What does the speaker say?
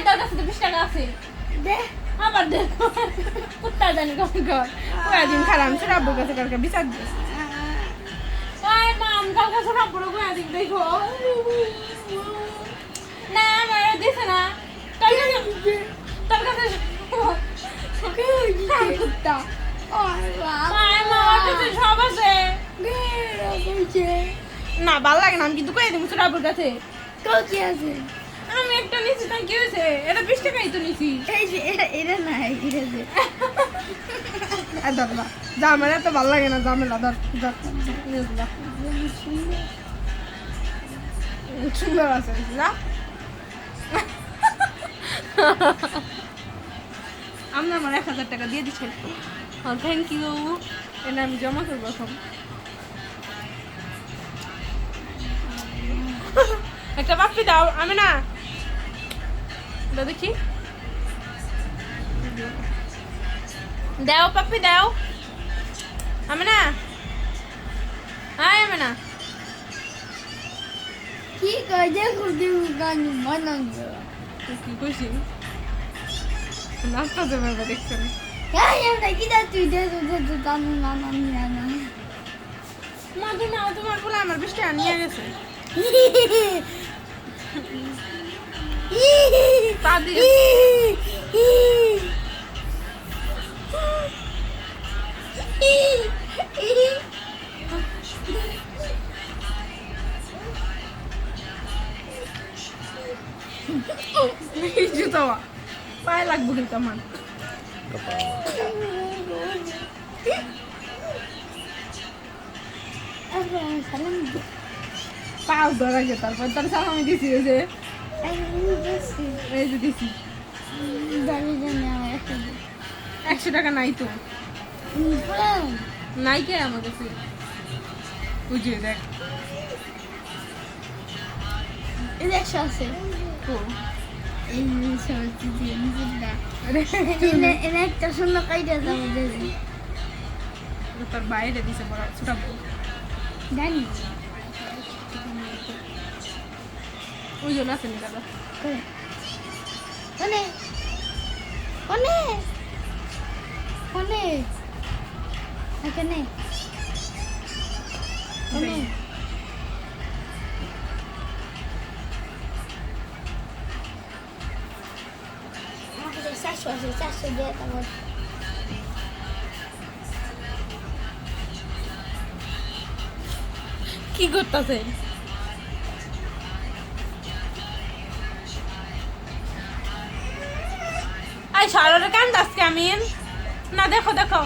তোর কাছে তো 20 টাকা আছে আবার দে কুত্তা জানি কখন কর কয়েকদিন খারাপ ছোট আব্বুর কাছে কালকে বিচার দিস মাম কালকে ছোট আব্বুর কয়েকদিন দেখো না আমার দিছে না তোর কাছে কুত্তা সব আছে না ভালো লাগে না আমি কিন্তু কয়ে দিব ছোট আব্বুর কাছে কি আছে আমি একটা নিছি তাই কি হয়েছে এটা 20 টাকাই তো নিছি এই যে এটা না এটা যে দাদা যা আমার এত ভালো লাগে না ঝামেলা সুন্দর আছে না আপনি আমার 1000 টাকা দিয়ে দিচ্ছেন থ্যাংক ইউ এটা আমি জমা করবো এখন একটা পাপ্পি দাও আমি না দেখি দাও পাপ্পি দাও আমি না আমি না কি কাজে করতে গান বানাবো কি খুশি নাস্তা দেবে দেখছেন এই আমরা কি দা তুই দে তো জানো না না না মাদু না তোমার বলে আমার 20 টাকা নিয়ে গেছে পা দিয়ে জুতো পায়ে লাগবো কিন্তু আমার পাও ধরা গে তারপর তার সাথে আমি দিছি এই যে দিছি 100 টাকা নাই তো নাই কে আমার কাছে বুঝিয়ে দেখ এটা আছে তো এই সরতি দিয়ে এটা একটা সুন্দর কাইটা যাবো দেখি তোর বাইরে দিছে বড় ছোট জানি ওই জন্য আছে নি দাদা কোনে কোনে কোনে এখানে কোনে চারশো দিয়ে তারপর কি করতেছে আই সারারে কান দাসকে আমি না দেখো দেখো